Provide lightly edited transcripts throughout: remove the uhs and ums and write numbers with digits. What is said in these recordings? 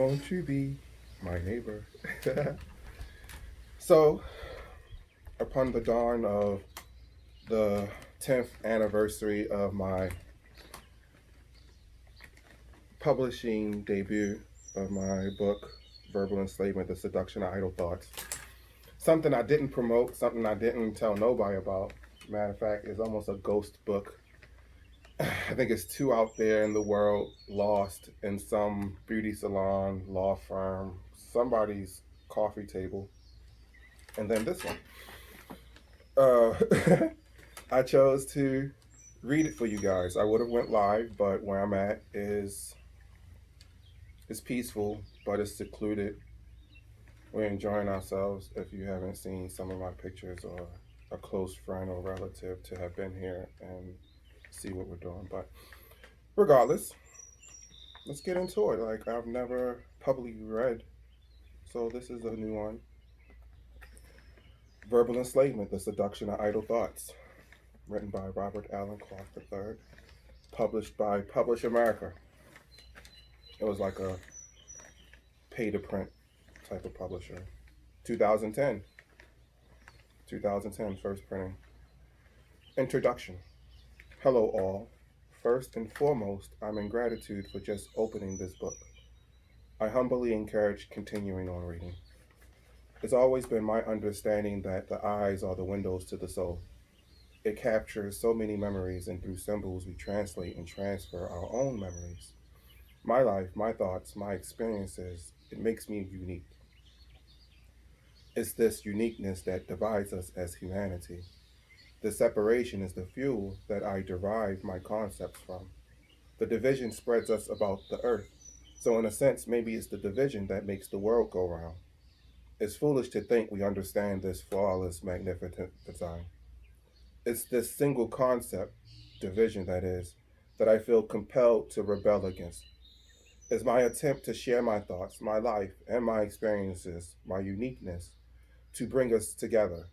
Won't you be my neighbor? So, upon the dawn of the 10th anniversary of my publishing debut of my book, Verbal Enslavement, The Seduction of Idle Thoughts, something I didn't promote, something I didn't tell nobody about. Matter of fact, it's almost a ghost book. I think it's two out there in the world, lost in some beauty salon, law firm, somebody's coffee table, and then this one. Uh, I chose to read it for you guys. I would have went live, but where I'm at is peaceful, but it's secluded. We're enjoying ourselves. If you haven't seen some of my pictures or a close friend or relative to have been here and see what we're doing. But regardless, let's get into it. Like I've never publicly read, so this is a new one. Verbal Enslavement: The Seduction of Idle Thoughts, written by Robert Allen Clark III, published by Publish America. It was like a pay to print type of publisher. 2010. 2010, first printing. Introduction. Hello, all. First and foremost, I'm in gratitude for just opening this book. I humbly encourage continuing on reading. It's always been my understanding that the eyes are the windows to the soul. It captures so many memories, and through symbols, we translate and transfer our own memories. My life, my thoughts, my experiences, it makes me unique. It's this uniqueness that divides us as humanity. The separation is the fuel that I derive my concepts from. The division spreads us about the earth. So, in a sense, maybe it's the division that makes the world go round. It's foolish to think we understand this flawless, magnificent design. It's this single concept, division that is, that I feel compelled to rebel against. It's my attempt to share my thoughts, my life, and my experiences, my uniqueness, to bring us together,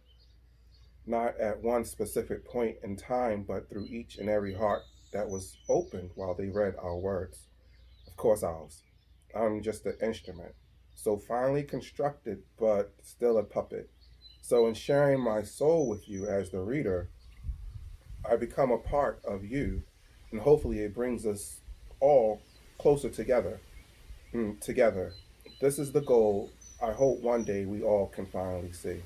not at one specific point in time, but through each and every heart that was opened while they read our words. Of course, ours. I'm just the instrument. So finely constructed, but still a puppet. So, in sharing my soul with you as the reader, I become a part of you, and hopefully, it brings us all closer together. Together. This is the goal I hope one day we all can finally see.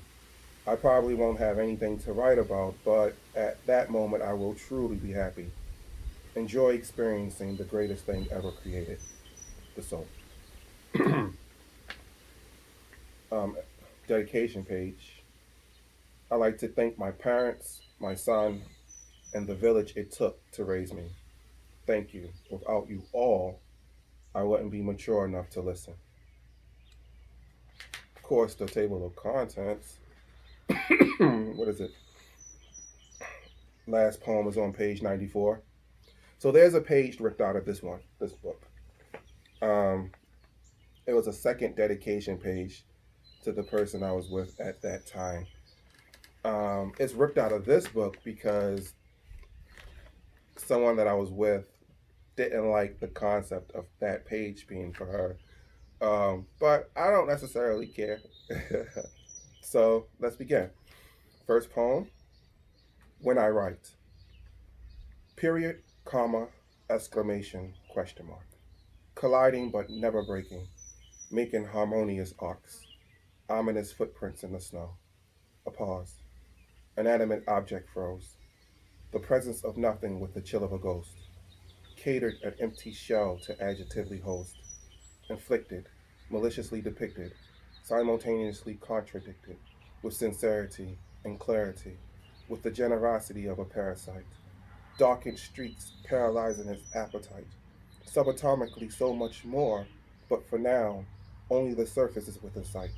I probably won't have anything to write about, but at that moment, I will truly be happy. Enjoy experiencing the greatest thing ever created, the soul. um, Dedication page. I like to thank my parents, my son, and the village it took to raise me. Thank you. Without you all, I wouldn't be mature enough to listen. Of course, the table of contents. What is it? Last poem is on page 94. So there's a page ripped out of this book. Um, it was a second dedication page to the person I was with at that time. It's ripped out of this book because someone that I was with didn't like the concept of that page being for her. But I don't necessarily care. So let's begin. First poem, When I Write. Period, comma, exclamation, question mark. Colliding but never breaking, making harmonious arcs, ominous footprints in the snow. A pause. An animate object froze. The presence of nothing with the chill of a ghost. Catered an empty shell to adjectively host. Inflicted, maliciously depicted, simultaneously contradicted, with sincerity and clarity, with the generosity of a parasite. Darkened streaks paralyzing its appetite. Subatomically so much more, but for now, only the surface is within sight.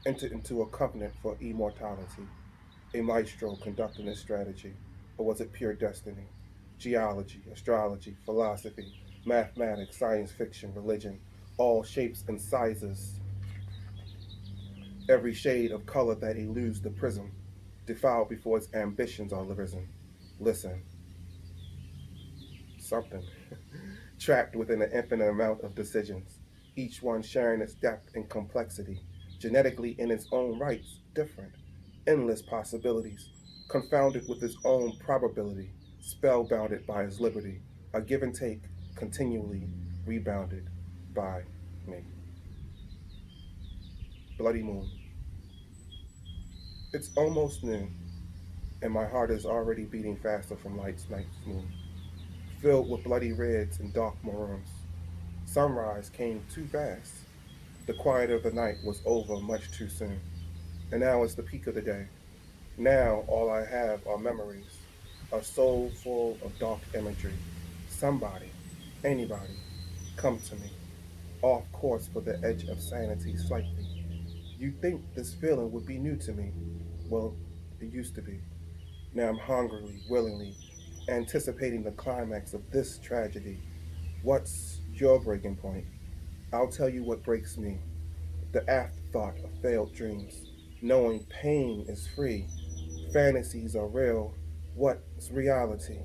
Entered into a covenant for immortality. A maestro conducting his strategy, or was it pure destiny? Geology, astrology, philosophy, mathematics, science fiction, religion, all shapes and sizes, every shade of color that eludes the prism, defiled before its ambitions are risen. Listen, something, trapped within an infinite amount of decisions, each one sharing its depth and complexity, genetically in its own rights, different, endless possibilities, confounded with its own probability, spellbounded by its liberty, a give and take, continually rebounded by me. Bloody moon. It's almost noon, and my heart is already beating faster from night's moon, filled with bloody reds and dark maroons. Sunrise came too fast. The quiet of the night was over much too soon, and now it's the peak of the day. Now all I have are memories, a soul full of dark imagery. Somebody, anybody, come to me, off course for the edge of sanity slightly. You'd think this feeling would be new to me. Well, it used to be. Now I'm hungrily, willingly, anticipating the climax of this tragedy. What's your breaking point? I'll tell you what breaks me. The afterthought of failed dreams. Knowing pain is free. Fantasies are real. What's reality?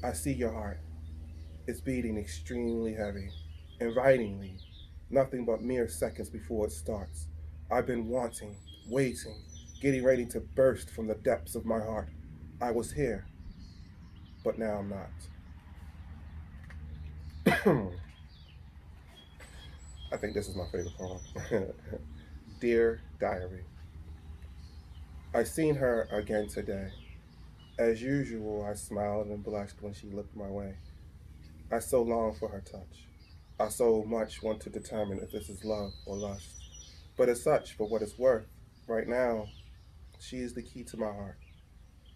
I see your heart. It's beating extremely heavy. Invitingly. Nothing but mere seconds before it starts. I've been wanting, waiting, getting ready to burst from the depths of my heart. I was here, but now I'm not. I think this is my favorite poem. Dear Diary. I seen her again today. As usual, I smiled and blushed when she looked my way. I so long for her touch. I so much want to determine if this is love or lust. But as such, for what it's worth, right now, she is the key to my heart.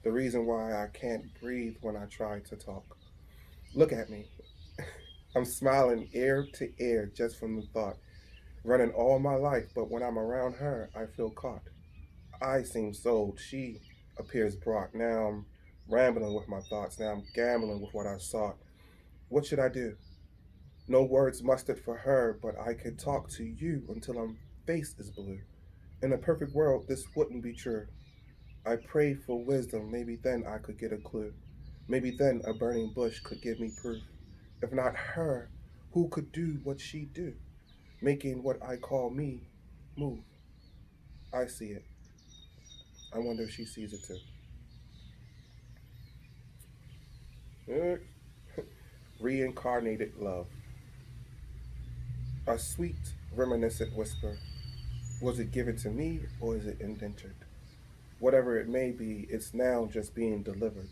The reason why I can't breathe when I try to talk. Look at me. I'm smiling ear to ear just from the thought. Running all my life, but when I'm around her, I feel caught. I seem sold. She appears brought. Now I'm rambling with my thoughts. Now I'm gambling with what I sought. What should I do? No words mustered for her, but I could talk to you until my face is blue. In a perfect world, this wouldn't be true. I prayed for wisdom. Maybe then I could get a clue. Maybe then a burning bush could give me proof. If not her, who could do what she do, making what I call me move? I see it. I wonder if she sees it too. Reincarnated love. A sweet, reminiscent whisper. Was it given to me or is it indentured? Whatever it may be, it's now just being delivered.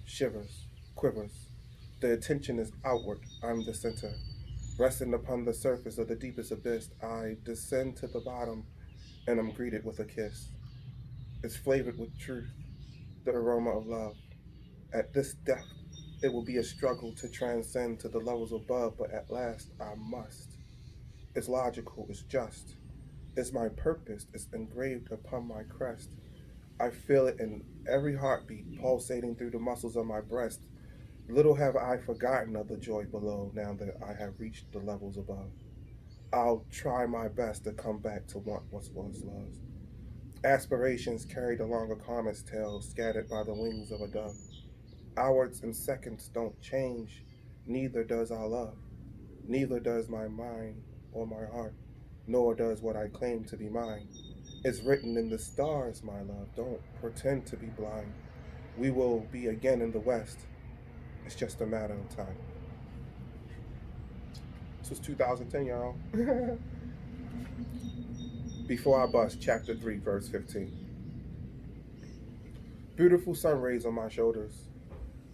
Shivers, quivers. The attention is outward. I'm the center. Resting upon the surface of the deepest abyss, I descend to the bottom and am greeted with a kiss. It's flavored with truth, the aroma of love. At this depth, it will be a struggle to transcend to the levels above, but at last I must. It's logical, it's just. It's my purpose, it's engraved upon my crest. I feel it in every heartbeat pulsating through the muscles of my breast. Little have I forgotten of the joy below now that I have reached the levels above. I'll try my best to come back to want what was lost. Aspirations carried along a comet's tail, scattered by the wings of a dove. Hours and seconds don't change, neither does our love, neither does my mind or my heart, nor does what I claim to be mine. It's written in the stars, my love. Don't pretend to be blind. We will be again in the West. It's just a matter of time. This was 2010, y'all. Before I bust, chapter 3, verse 15. Beautiful sun rays on my shoulders.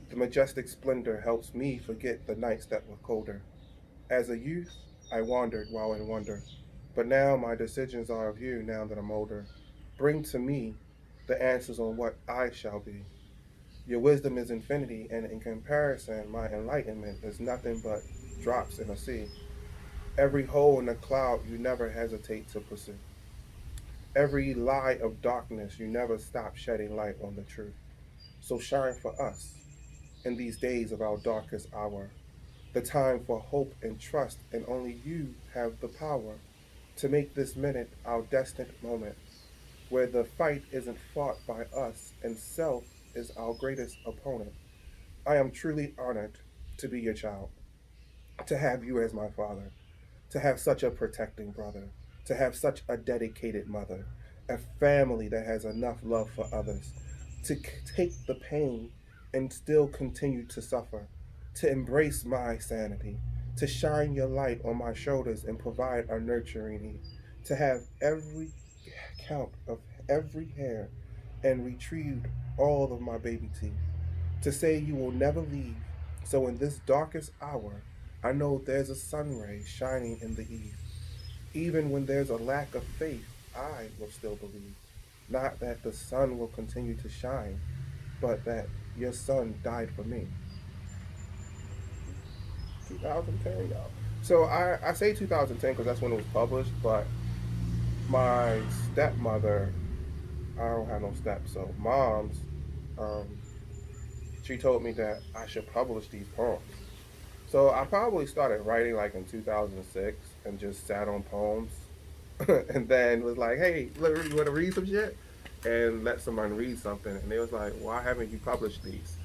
The majestic splendor helps me forget the nights that were colder. As a youth, I wandered while in wonder. But now my decisions are of you now that I'm older. Bring to me the answers on what I shall be. Your wisdom is infinity, and in comparison, my enlightenment is nothing but drops in a sea. Every hole in the cloud you never hesitate to pursue. Every lie of darkness you never stop shedding light on the truth. So shine for us in these days of our darkest hour. The time for hope and trust, and only you have the power to make this minute our destined moment, where the fight isn't fought by us and self is our greatest opponent. I am truly honored to be your child, to have you as my father. to have such a protecting brother, to have such a dedicated mother, a family that has enough love for others, to take the pain and still continue to suffer, to embrace my sanity, to shine your light on my shoulders and provide a nurturing need, to have every count of every hair and retrieved all of my baby teeth, to say you will never leave. So in this darkest hour, I know there's a sun ray shining in the eve. Even when there's a lack of faith, I will still believe. Not that the sun will continue to shine, but that your son died for me. 2010, y'all. So I say 2010 because that's when it was published, but my stepmother, I don't have no steps, so mom's, um, she told me that I should publish these poems. So I probably started writing like in 2006 and just sat on poems and then was like, hey, look, you want to read some shit? And let someone read something. And they was like, why haven't you published these?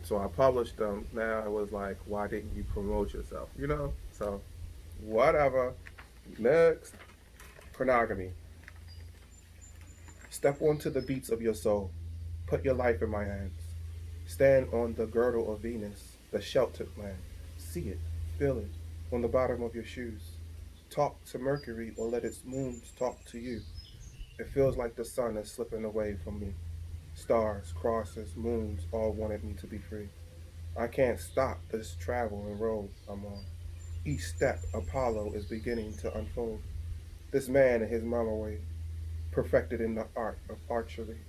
So I published them. Now it was like, why didn't you promote yourself? You know? So whatever. Next. Pornogamy. Step onto the beats of your soul. Put your life in my hands. Stand on the girdle of Venus, the sheltered land. See it, feel it, on the bottom of your shoes. Talk to Mercury or let its moons talk to you. It feels like the sun is slipping away from me. Stars, crosses, moons all wanted me to be free. I can't stop this travel and road I'm on. Each step Apollo is beginning to unfold. This man and his mama way, perfected in the art of archery.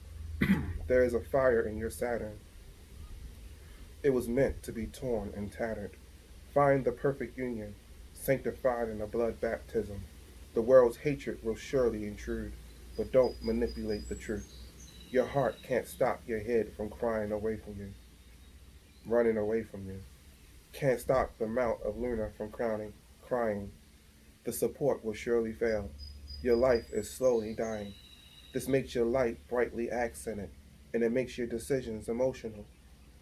There is a fire in your Saturn. It was meant to be torn and tattered. Find the perfect union, sanctified in a blood baptism. The world's hatred will surely intrude, but don't manipulate the truth. Your heart can't stop your head from crying away from you, running away from you. Can't stop the mount of Luna from crowning, crying. The support will surely fail. Your life is slowly dying. This makes your light brightly accented, and it makes your decisions emotional,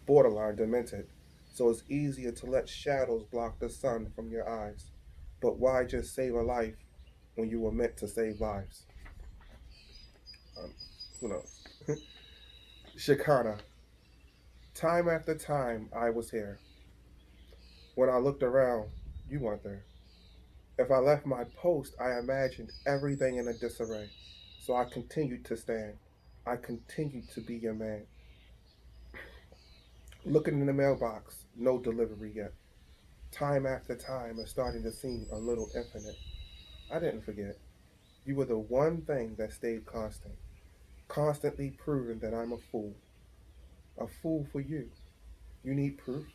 borderline demented. So it's easier to let shadows block the sun from your eyes. But why just save a life when you were meant to save lives? Um, who knows? Shikana. Time after time I was here. When I looked around, you weren't there. If I left my post, I imagined everything in a disarray. So I continued to stand. I continued to be your man. Looking in the mailbox, no delivery yet. Time after time is starting to seem a little infinite. I didn't forget. You were the one thing that stayed constant, constantly proving that I'm a fool. A fool for you. You need proof.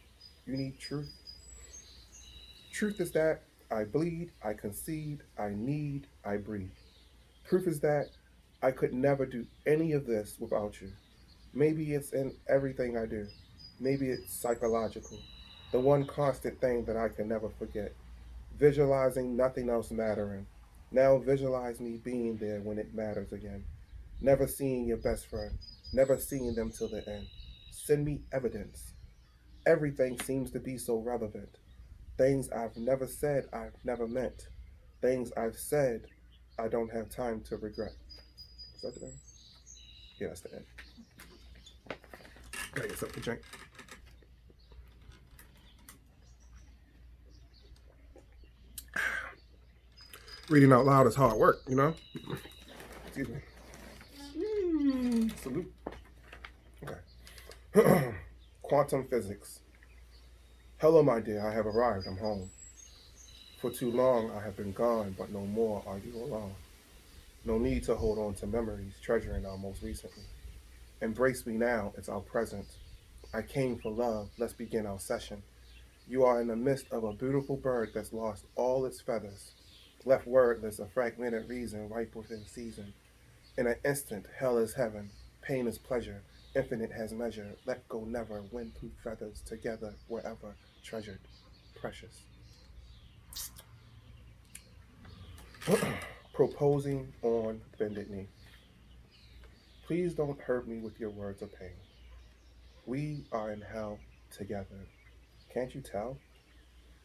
You need truth. Truth is that I bleed, I concede, I need, I breathe. Proof is that I could never do any of this without you. Maybe it's in everything I do. Maybe it's psychological. The one constant thing that I can never forget. Visualizing nothing else mattering. Now visualize me being there when it matters again. Never seeing your best friend. Never seeing them till the end. Send me evidence. Everything seems to be so relevant. Things I've never said, I've never meant. Things I've said, I don't have time to regret. Is that the end? Yeah, that's the end. Gotta get something to drink. Reading out loud is hard work, you know? Excuse me. Salute. Okay. Quantum physics. Hello, my dear, I have arrived. I'm home. For too long I have been gone, but no more are you alone. No need to hold on to memories, treasuring our most recently. Embrace me now, it's our present. I came for love, let's begin our session. You are in the midst of a beautiful bird that's lost all its feathers, left wordless, a fragmented reason ripe within season. In an instant, hell is heaven, pain is pleasure, infinite has measure, let go never, windproof feathers together wherever, treasured, precious. Proposing on bended knee. Please don't hurt me with your words of pain. We are in hell together. Can't you tell?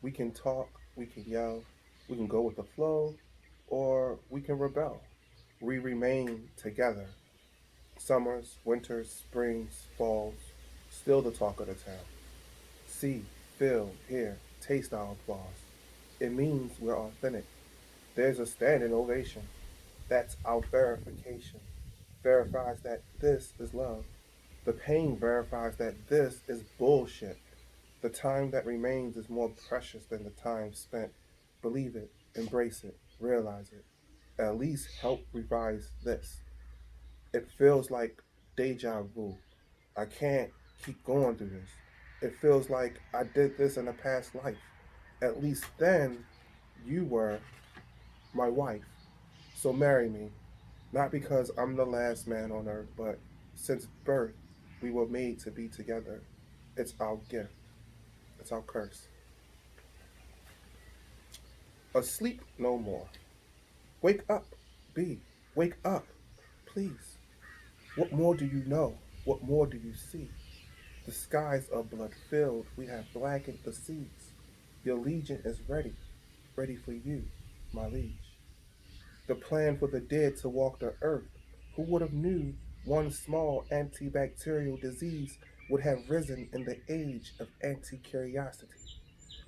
We can talk, we can yell, We can go with the flow, or we can rebel. We remain together. Summers, winters, springs, falls, still the talk of the town. See, feel, hear, taste our applause. It means we're authentic. There's a standing ovation. That's our verification. Verifies that this is love. The pain verifies that this is bullshit. The time that remains is more precious than the time spent. Believe it, embrace it, realize it. At least help revise this. It feels like deja vu. I can't keep going through this. It feels like I did this in a past life. At least then you were my wife. So marry me. Not because I'm the last man on earth, but since birth we were made to be together. It's our gift. It's our curse. Asleep no more. Wake up, B. Wake up, please. What more do you know? What more do you see? The skies are blood filled. We have blackened the seas. Your legion is ready, ready for you, my liege. The plan for the dead to walk the earth. Who would have knew one small antibacterial disease would have risen in the age of anti-curiosity?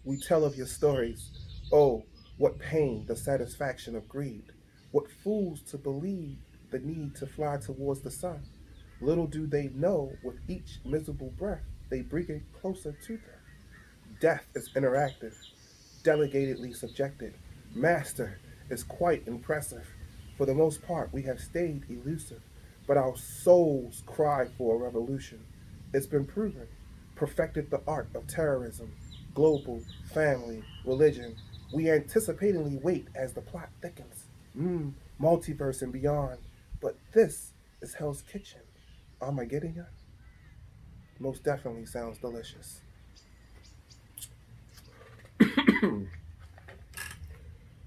We tell of your stories. Oh, what pain, the satisfaction of greed. What fools to believe the need to fly towards the sun. Little do they know, with each miserable breath, they bring it closer to them. Death is interactive, delegatedly subjected. Master is quite impressive. For the most part, we have stayed elusive, but our souls cry for a revolution. It's been proven. Perfected the art of terrorism, global, family, religion. We anticipatingly wait as the plot thickens. Multiverse and beyond. But this is Hell's Kitchen. Am I getting it? Most definitely sounds delicious.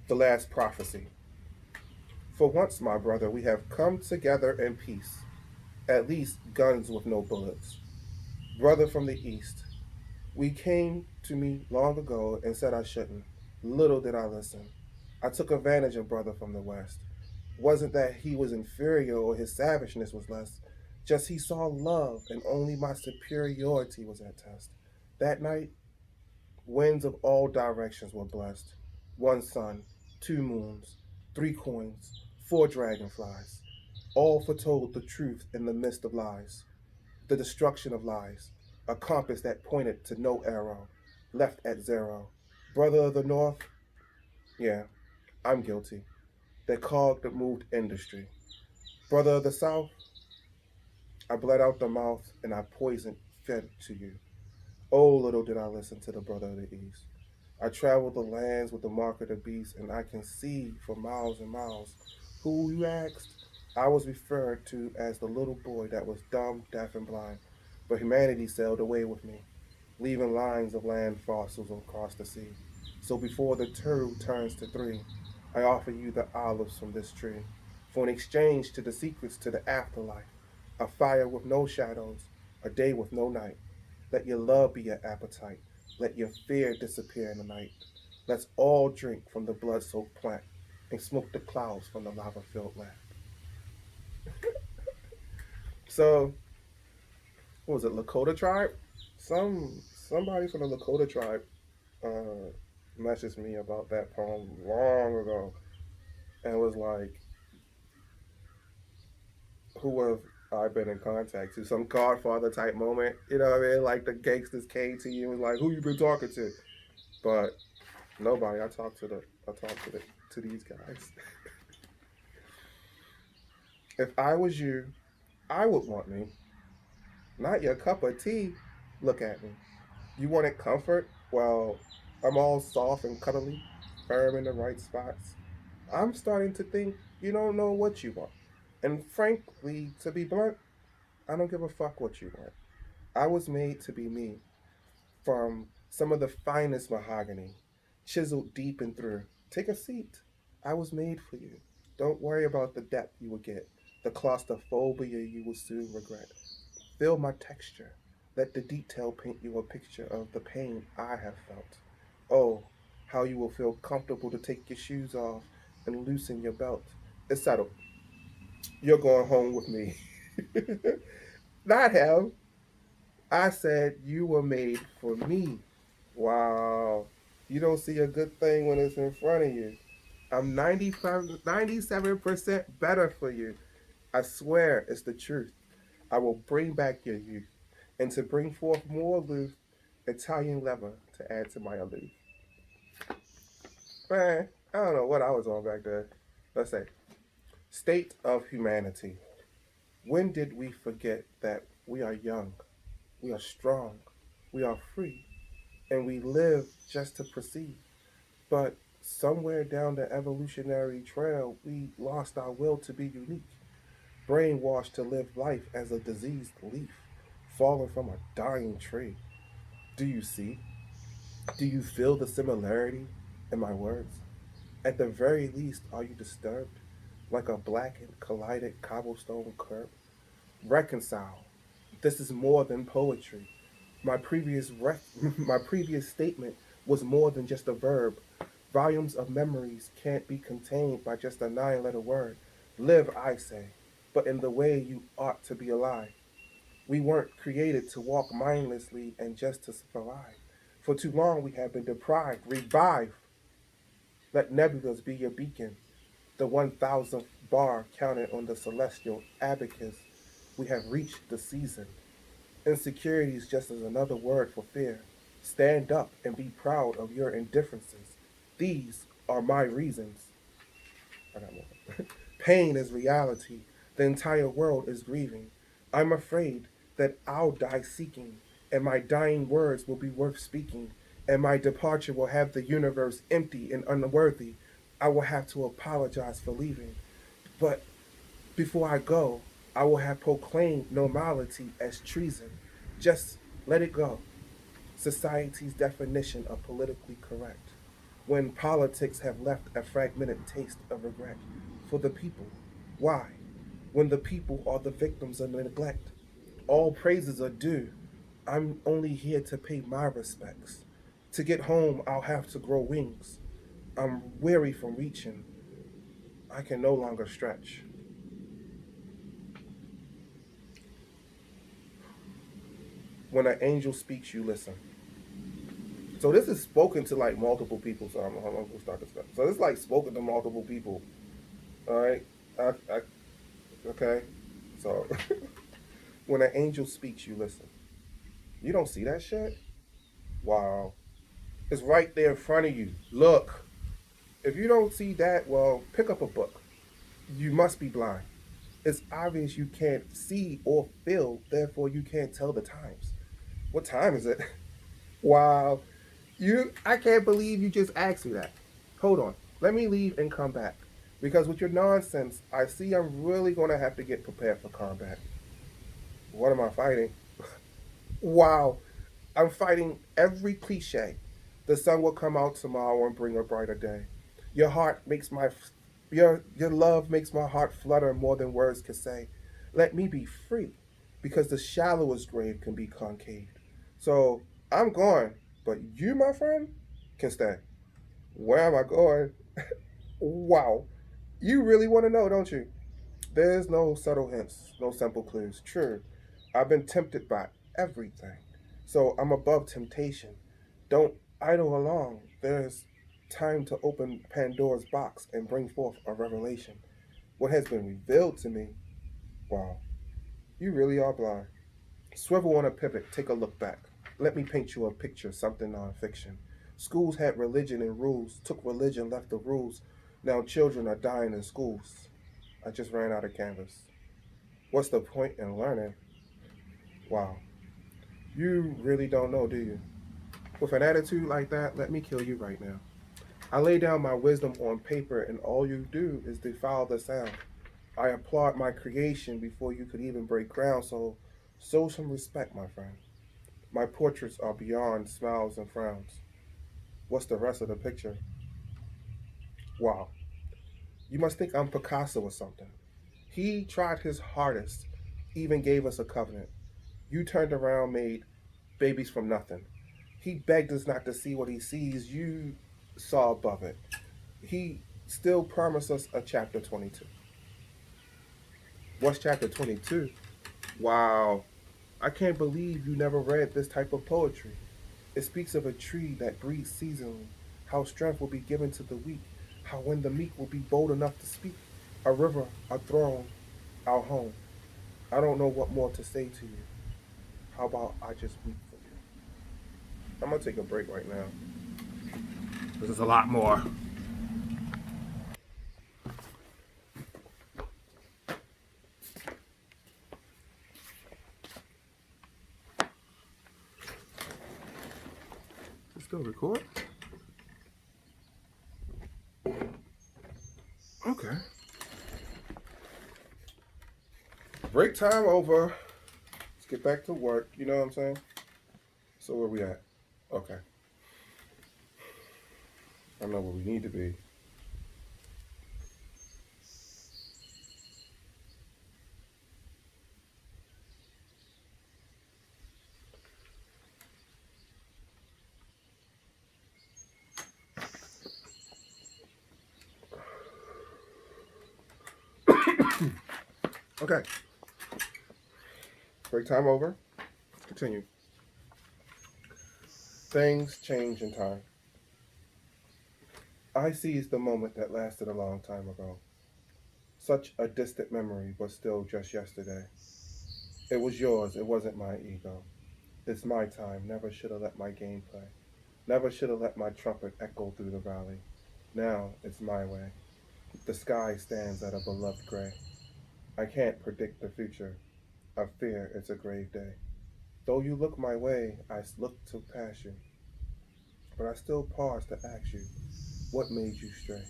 The last prophecy. For once, my brother, we have come together in peace. At least guns with no bullets. Brother from the east, we came to me long ago and said I shouldn't. Little did I listen. I took advantage of brother from the west. Wasn't that he was inferior or his savageness was less. Just he saw love and only my superiority was at test. That night, winds of all directions were blessed. One sun, two moons, three coins, four dragonflies. All foretold the truth in the midst of lies, the destruction of lies, a compass that pointed to no arrow, left at zero. Brother of the North, yeah, I'm guilty. The cog that moved industry. Brother of the South, I bled out the mouth and I poisoned fed to you. Oh, little did I listen to the brother of the East. I traveled the lands with the mark of the beast, and I can see for miles and miles. Who you asked? I was referred to as the little boy that was dumb, deaf, and blind. But humanity sailed away with me, leaving lines of land fossils across the sea. So before the two turns to three, I offer you the olives from this tree, for an exchange to the secrets to the afterlife, a fire with no shadows, a day with no night. Let your love be your appetite. Let your fear disappear in the night. Let's all drink from the blood soaked plant and smoke the clouds from the lava filled lamp. So, what was it, Lakota tribe? Somebody from the Lakota tribe uh, messaged me about that poem long ago and was like, who have I been in contact to? Some Godfather type moment, you know what I mean? Like the gangsters came to you and was like, who you been talking to? But nobody. I talked to these guys. If I was you, I would want me. Not your cup of tea. Look at me. You wanted comfort? Well, I'm all soft and cuddly, firm in the right spots. I'm starting to think you don't know what you want. And frankly, to be blunt, I don't give a fuck what you want. I was made to be me, from some of the finest mahogany, chiseled deep and through. Take a seat. I was made for you. Don't worry about the depth you will get, the claustrophobia you will soon regret. Feel my texture. Let the detail paint you a picture of the pain I have felt. Oh, how you will feel comfortable to take your shoes off and loosen your belt. It's settled. You're going home with me. Not him. I said you were made for me. Wow. You don't see a good thing when it's in front of you. I'm 97% better for you. I swear it's the truth. I will bring back your youth, and to bring forth more aloof Italian leather to add to my aloof. Man, I don't know what I was on back there. Let's say, state of humanity. When did we forget that we are young, we are strong, we are free, and we live just to proceed? But somewhere down the evolutionary trail, we lost our will to be unique, brainwashed to live life as a diseased leaf fallen from a dying tree. Do you see? Do you feel the similarity in my words? At the very least, are you disturbed? Like a blackened, collided cobblestone curb? Reconcile. This is more than poetry. My previous statement was more than just a verb. Volumes of memories can't be contained by just a 9 letter word. Live, I say, but in the way you ought to be alive. We weren't created to walk mindlessly and just to survive. For too long we have been deprived. Revive. Let nebulas be your beacon. The 1000th bar counted on the celestial abacus. We have reached the season. Insecurity is just as another word for fear. Stand up and be proud of your indifferences. These are my reasons. I got more. Pain is reality. The entire world is grieving. I'm afraid that I'll die seeking, and my dying words will be worth speaking, and my departure will have the universe empty and unworthy. I will have to apologize for leaving. But before I go, I will have proclaimed normality as treason. Just let it go. Society's definition of politically correct. When politics have left a fragmented taste of regret for the people. Why? When the people are the victims of neglect. All praises are due. I'm only here to pay my respects. To get home, I'll have to grow wings. I'm weary from reaching. I can no longer stretch. When an angel speaks, you listen. So this is spoken to like multiple people. So I'm gonna start this. So it's like spoken to multiple people. All right. I, okay. So when an angel speaks, you listen. You don't see that shit? Wow. It's right there in front of you. Look. If you don't see that, well, pick up a book. You must be blind. It's obvious you can't see or feel, therefore you can't tell the times. What time is it? Wow. I can't believe you just asked me that. Hold on. Let me leave and come back. Because with your nonsense, I see I'm really going to have to get prepared for combat. What am I fighting? Wow. I'm fighting every cliche. The sun will come out tomorrow and bring a brighter day. Your heart makes my your love makes my heart flutter more than words can say. Let me be free, because the shallowest grave can be concave. So I'm going, but you, my friend, can stay. Where am I going? Wow. You really want to know, don't you? There's no subtle hints, no simple clues. True, I've been tempted by everything. So I'm above temptation. Don't idle along. There's time to open Pandora's box and bring forth a revelation. What has been revealed to me, wow, you really are blind. Swivel on a pivot, take a look back. Let me paint you a picture, something nonfiction. Schools had religion and rules, took religion, left the rules. Now children are dying in schools. I just ran out of canvas. What's the point in learning? Wow. You really don't know, do you? With an attitude like that, let me kill you right now. I lay down my wisdom on paper, and all you do is defile the sound. I applaud my creation before you could even break ground, so show some respect, my friend. My portraits are beyond smiles and frowns. What's the rest of the picture? Wow. You must think I'm Picasso or something. He tried his hardest, even gave us a covenant. You turned around, made babies from nothing. He begged us not to see what he sees. You saw above it. He still promised us a chapter 22. What's chapter 22? Wow, I can't believe you never read this type of poetry. It speaks of a tree that breathes seasonally, how strength will be given to the weak, how when the meek will be bold enough to speak, a river, a throne, our home. I don't know what more to say to you. How about I just weep for you? I'm gonna take a break right now. This is a lot more. Is it still record? Okay. Break time over. Let's get back to work. You know what I'm saying? So where we at? Okay. I know where we need to be. Okay. Break time over. Let's continue. Things change in time. I seized the moment that lasted a long time ago. Such a distant memory, but still just yesterday. It was yours, it wasn't my ego. It's my time, never should have let my game play. Never should have let my trumpet echo through the valley. Now it's my way. The sky stands at a beloved gray. I can't predict the future. I fear it's a grave day. Though you look my way, I look to pass you. But I still pause to ask you, what made you stray?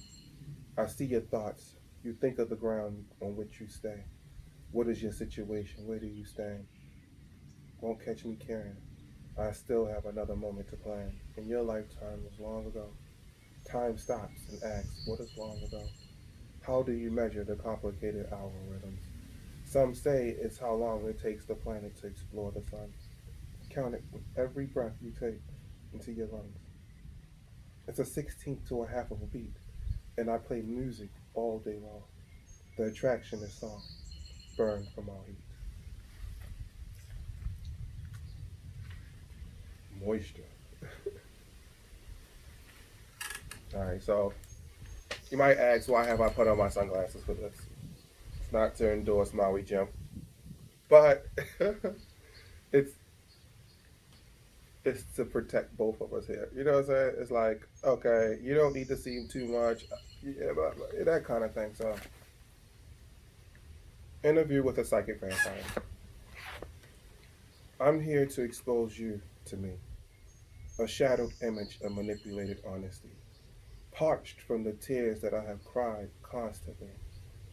I see your thoughts. You think of the ground on which you stay. What is your situation? Where do you stand? Won't catch me caring. I still have another moment to plan. And your lifetime was long ago. Time stops and asks, what is long ago? How do you measure the complicated algorithms? Some say it's how long it takes the planet to explore the sun. Count it with every breath you take into your lungs. It's a 16th to a half of a beat, and I play music all day long. The attraction is soft, burned from our heat. Moisture. All right, so you might ask, why have I put on my sunglasses for this? It's not to endorse Maui Jim, but it's it's to protect both of us here. You know what I'm saying? It's like, okay, you don't need to seem too much, yeah, that kind of thing. So, interview with a psychic vampire. I'm here to expose you to me, a shadowed image of manipulated honesty, parched from the tears that I have cried constantly.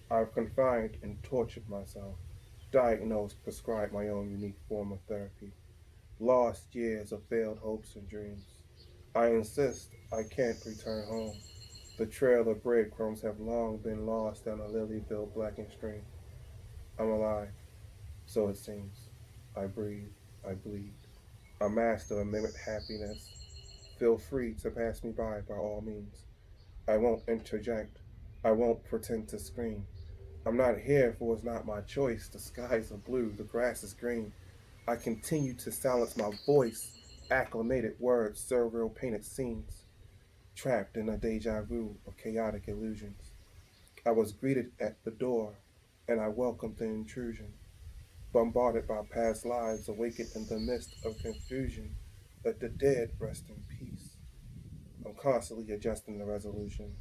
I've confined and tortured myself, diagnosed, prescribed my own unique form of therapy, lost years of failed hopes and dreams. I insist I can't return home. The trail of breadcrumbs have long been lost down a lily-filled blackened stream. I'm alive, so it seems. I breathe, I bleed. A master of mimic happiness. Feel free to pass me by all means. I won't interject. I won't pretend to scream. I'm not here for it's not my choice. The skies are blue, the grass is green. I continue to silence my voice, acclimated words, surreal painted scenes, trapped in a deja vu of chaotic illusions. I was greeted at the door, and I welcomed the intrusion, bombarded by past lives, awakened in the midst of confusion. Let the dead rest in peace. I'm constantly adjusting the resolution.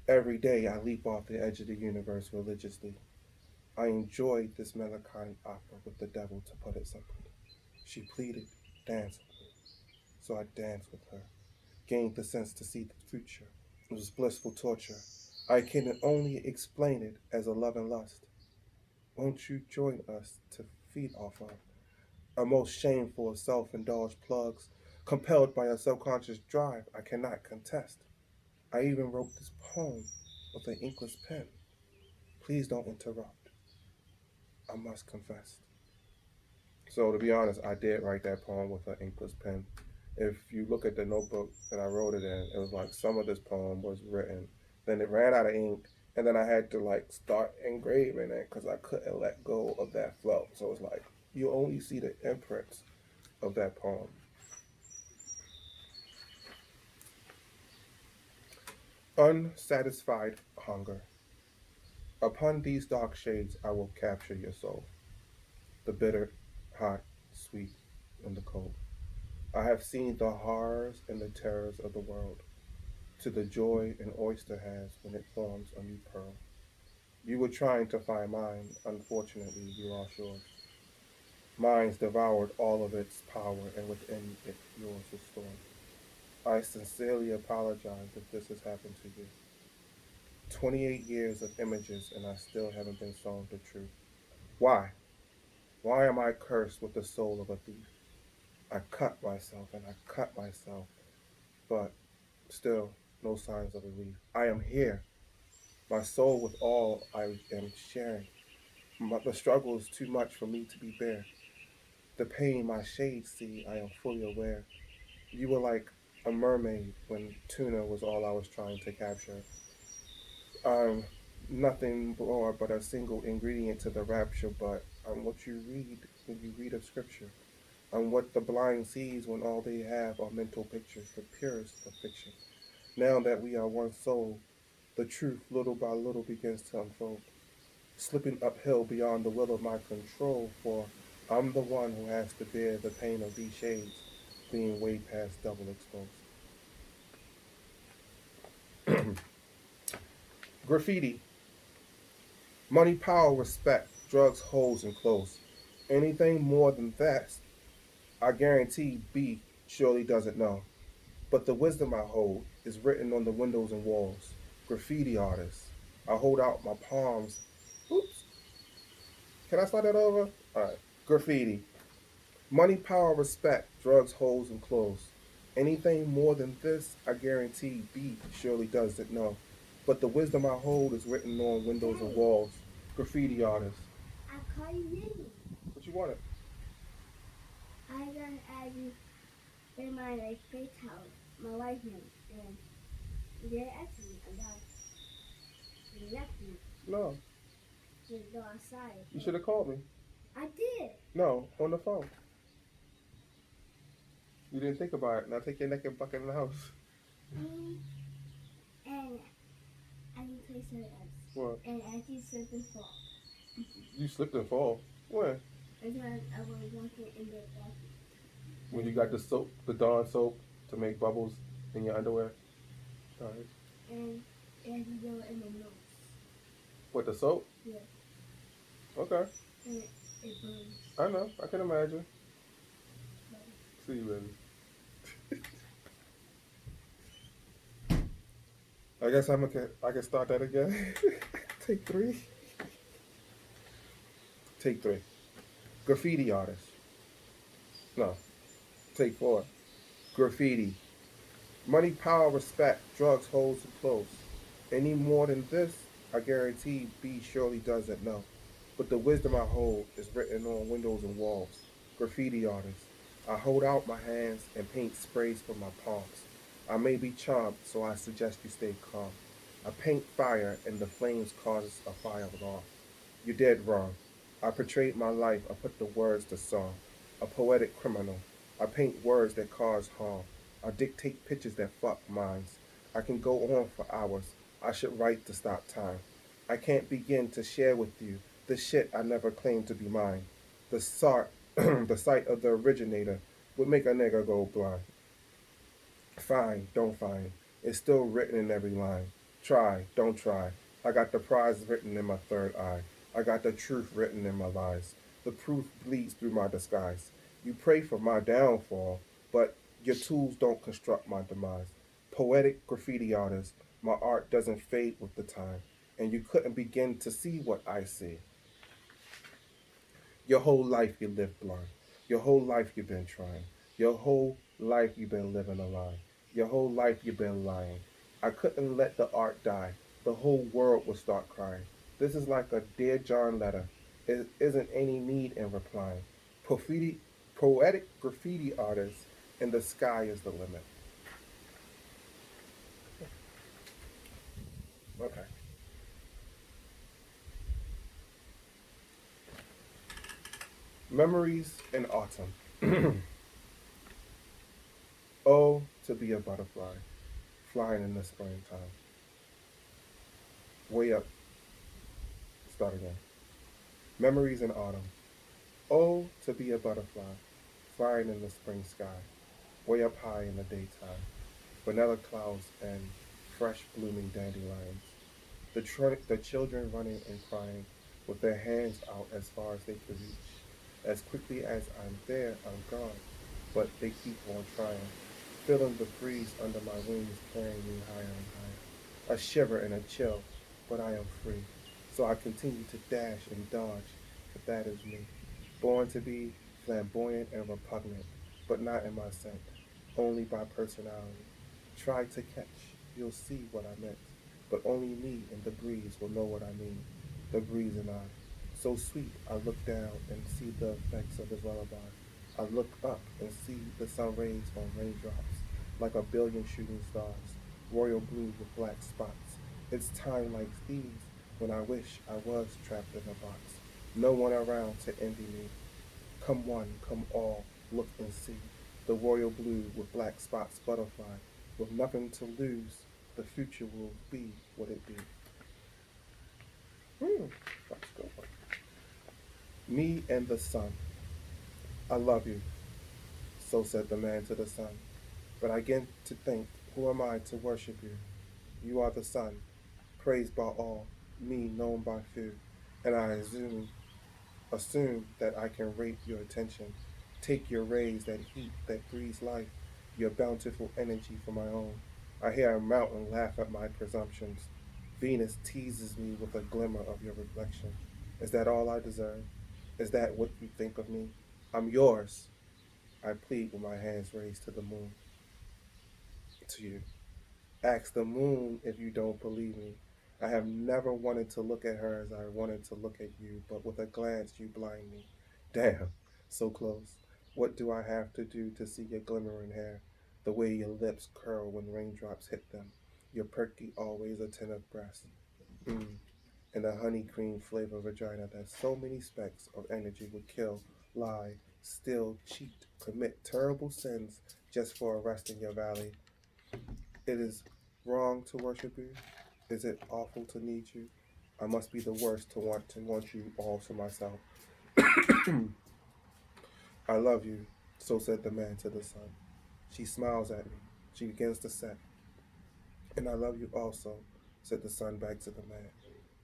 Every day I leap off the edge of the universe religiously. I enjoyed this melancholy opera with the devil, to put it simply. She pleaded, dance with me. So I danced with her, gained the sense to see the future. It was blissful torture. I can only explain it as a love and lust. Won't you join us to feed off of a most shameful of self-indulged plugs, compelled by a subconscious drive I cannot contest? I even wrote this poem with an inkless pen. Please don't interrupt. I must confess. So to be honest, I did write that poem with an inkless pen. If you look at the notebook that I wrote it in, it was like some of this poem was written, then it ran out of ink, and then I had to like start engraving it because I couldn't let go of that flow. So it's like you only see the imprints of that poem. Unsatisfied hunger. Upon these dark shades, I will capture your soul, the bitter, hot, sweet, and the cold. I have seen the horrors and the terrors of the world, to the joy an oyster has when it forms a new pearl. You were trying to find mine, unfortunately, you lost yours. Mine's devoured all of its power, and within it, yours is stored. I sincerely apologize if this has happened to you. 28 years of images, and I still haven't been shown the truth. Why? Why am I cursed with the soul of a thief? I cut myself and I cut myself, but still no signs of relief. I am here, my soul with all I am sharing. The struggle is too much for me to be bare. The pain my shades see, I am fully aware. You were like a mermaid when tuna was all I was trying to capture. I'm nothing more but a single ingredient to the rapture, but I'm what you read when you read of scripture. I'm what the blind sees when all they have are mental pictures, the purest of fiction. Now that we are one soul, the truth little by little begins to unfold, slipping uphill beyond the will of my control, for I'm the one who has to bear the pain of these shades, being way past double exposed. Graffiti. Money, power, respect, drugs, hoes, and clothes. Anything more than that, I guarantee B surely doesn't know. But the wisdom I hold is written on the windows and walls. Graffiti artists. I hold out my palms. Oops. Can I start that over? Alright. Graffiti. Money, power, respect, drugs, hoes, and clothes. Anything more than this, I guarantee B surely doesn't know. But the wisdom I hold is written on windows and Daddy, walls. Graffiti artists. I call you Nini. What you wanted? I gonna add you in my like FaceTime, my wife name, and they asked me about the nephew No. to go outside. You should have called me. I did. No, on the phone. You didn't think about it. Now take your naked bucket in the house. Mm, and I can play something else. What? And I can slip and fall. You slipped and fall. When? Because I was walking in the bathroom. When you got the soap, the Dawn soap, to make bubbles in your underwear. All right. And it had to go in my nose. What, the soap? Yeah. Okay. And it burns. I know. I can imagine. But See you, baby. I guess I can start that again. Take three. Take three. Graffiti artist. No. Take four. Graffiti. Money, power, respect, drugs, hoes, and clothes. Any more than this, I guarantee B surely doesn't know. But the wisdom I hold is written on windows and walls. Graffiti artist. I hold out my hands and paint sprays from my palms. I may be charmed, so I suggest you stay calm. I paint fire and the flames causes a fire alarm. You're dead wrong. I portrayed my life, I put the words to song. A poetic criminal. I paint words that cause harm. I dictate pictures that fuck minds. I can go on for hours. I should write to stop time. I can't begin to share with you the shit I never claimed to be mine. The sight of the originator would make a nigga go blind. Fine, don't find. It's still written in every line. Try, don't try. I got the prize written in my third eye. I got the truth written in my lies. The proof bleeds through my disguise. You pray for my downfall, but your tools don't construct my demise. Poetic graffiti artist, my art doesn't fade with the time, and you couldn't begin to see what I see. Your whole life you lived blind. Your whole life you've been trying. Your whole life you've been living a lie. Your whole life you've been lying. I couldn't let the art die. The whole world would start crying. This is like a Dear John letter. It isn't any need in replying. Poetic graffiti artists, and the sky is the limit. Okay. Memories in autumn. Oh, to be a butterfly, flying in the springtime. Way up, start again. Memories in autumn. Oh, to be a butterfly, flying in the spring sky, way up high in the daytime. Vanilla clouds and fresh blooming dandelions. The children running and crying with their hands out as far as they could reach. As quickly as I'm there, I'm gone. But they keep on trying, feeling the breeze under my wings carrying me higher and higher. A shiver and a chill, but I am free. So I continue to dash and dodge, but that is me. Born to be flamboyant and repugnant, but not in my scent, only by personality. Try to catch, you'll see what I meant, but only me and the breeze will know what I mean. The breeze and I. So sweet, I look down and see the effects of his lullaby. I look up and see the sun rays on raindrops, like a billion shooting stars, royal blue with black spots. It's time like these when I wish I was trapped in a box. No one around to envy me. Come one, come all, look and see. The royal blue with black spots butterfly, with nothing to lose. The future will be what it be. That's a good one. Me and the sun. I love you, so said the man to the sun. But I begin to think, who am I to worship you? You are the sun, praised by all, me known by few. And I assume that I can rape your attention, take your rays, that heat that breathes life, your bountiful energy for my own. I hear a mountain laugh at my presumptions. Venus teases me with a glimmer of your reflection. Is that all I deserve? Is that what you think of me? I'm yours. I plead with my hands raised to the moon, to you. Ask the moon if you don't believe me. I have never wanted to look at her as I wanted to look at you, but with a glance you blind me. Damn, so close. What do I have to do to see your glimmering hair? The way your lips curl when raindrops hit them. Your perky, always attentive breast. Mm. And a honey cream flavor vagina that so many specks of energy would kill, lie, steal, cheat, commit terrible sins just for a rest in your valley. It is wrong to worship you. Is it awful to need you? I must be the worst to want you all to myself. I love you, so said the man to the sun. She smiles at me. She begins to set. And I love you also, said the sun back to the man.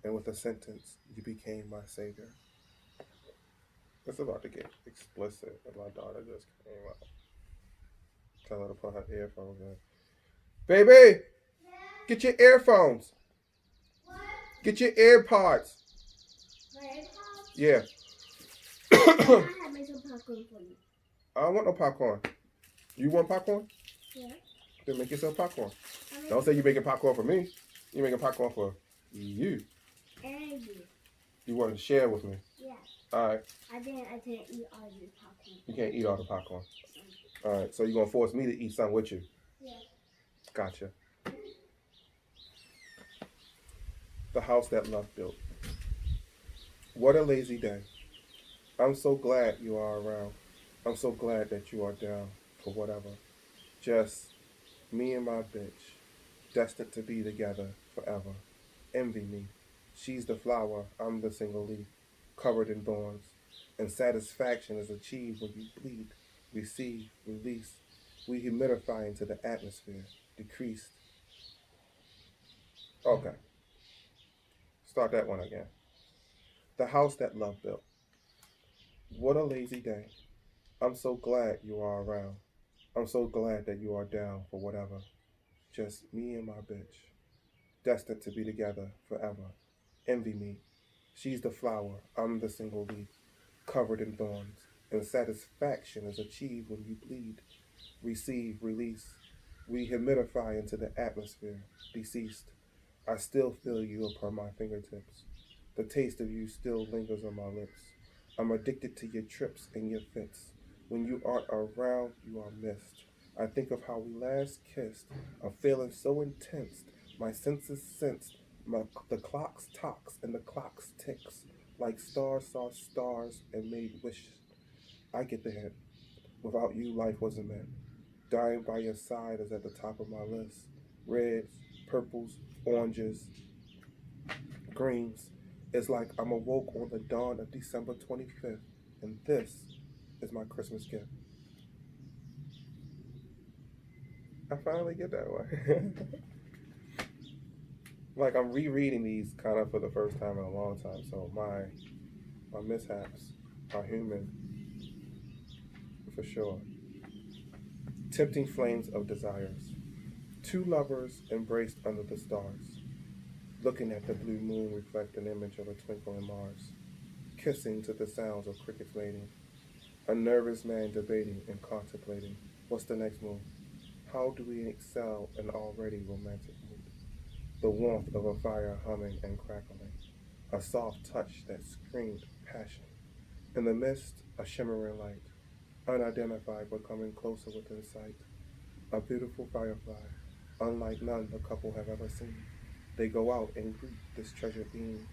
And with a sentence, you became my savior. It's about to get explicit, and my daughter just came out. Tell her to put her earphones in. Baby, get your earphones. What? Get your AirPods. My AirPods? Yeah. I have made some popcorn for you. I don't want no popcorn. You want popcorn? Yeah. Then make yourself popcorn. I Don't say you're making popcorn for me. You're making popcorn for you. and you. You want to share with me. Yeah. All right. I didn't eat all of your popcorn. You can't eat all the popcorn. All right. So you're going to force me to eat some with you. Yeah. Gotcha. The house that love built. What a lazy day. I'm so glad you are around. I'm so glad that you are down for whatever. Just me and my bitch, destined to be together forever. Envy me. She's the flower, I'm the single leaf, covered in thorns. And satisfaction is achieved when you bleed, receive, release. We humidify into the atmosphere, decreased. Okay, start that one again. The house that love built. What a lazy day. I'm so glad you are around. I'm so glad that you are down for whatever. Just me and my bitch, destined to be together forever. Envy me. She's the flower, I'm the single leaf, covered in thorns. And satisfaction is achieved when you bleed, receive, release. We humidify into the atmosphere, deceased. I still feel you upon my fingertips. The taste of you still lingers on my lips. I'm addicted to your trips and your fits. When you aren't around, you are missed. I think of how we last kissed, a feeling so intense. My senses sensed the clock's tocks and the clock's ticks, like stars saw stars and made wishes. I get the hint. Without you, life wasn't meant. Dying by your side is at the top of my list. Reds, purples, oranges, greens. It's like I'm awoke on the dawn of December 25th, and this is my Christmas gift. I finally get that one. Like I'm rereading these kind of for the first time in a long time, so my mishaps are human for sure. Tempting flames of desires. Two lovers embraced under the stars, looking at the blue moon reflect an image of a twinkling Mars, kissing to the sounds of crickets mating. A nervous man debating and contemplating. What's the next move? How do we excel an already romantic mood? The warmth of a fire humming and crackling. A soft touch that screamed passion. In the mist, a shimmering light. Unidentified but coming closer within sight. A beautiful firefly, unlike none the couple have ever seen. They go out and greet this treasured being,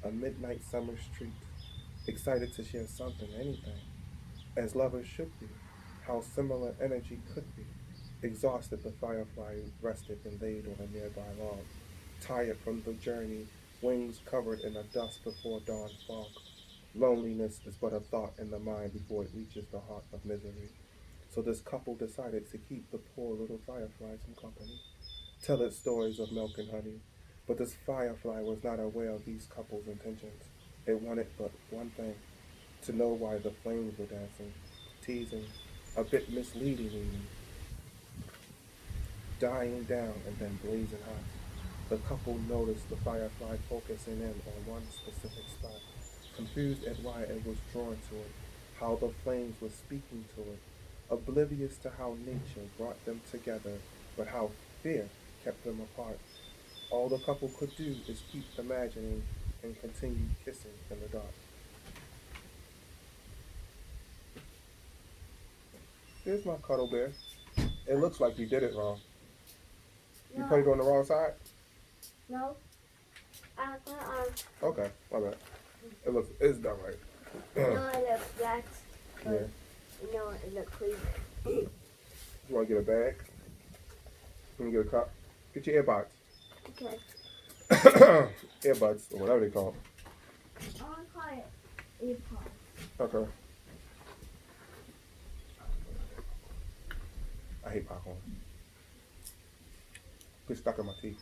a midnight summer's treat, excited to share something, anything, as lovers should be, how similar energy could be. Exhausted, the firefly rested and laid on a nearby log, tired from the journey, wings covered in a dust before dawn fog. Loneliness is but a thought in the mind before it reaches the heart of misery. So this couple decided to keep the poor little firefly some company, tell it stories of milk and honey. But this firefly was not aware of these couple's intentions. It wanted but one thing, to know why the flames were dancing, teasing, a bit misleading even, dying down and then blazing hot. The couple noticed the firefly focusing in on one specific spot, confused at why it was drawn to it, how the flames were speaking to it, oblivious to how nature brought them together, but how fear kept them apart. All the couple could do is keep imagining and continue kissing in the dark. Here's my cuddle bear. It looks like you did it wrong. You put it No, on the wrong side? no. I put on. Okay, my bad. It's done right. No, it looks black. Yeah. No, it looks clean. You want to get a bag? You want to get a cup? Get your earbuds. Okay. Earbuds, or whatever they call I want to call it AirPod. them. Okay. I hate popcorn. Gets stuck in my teeth.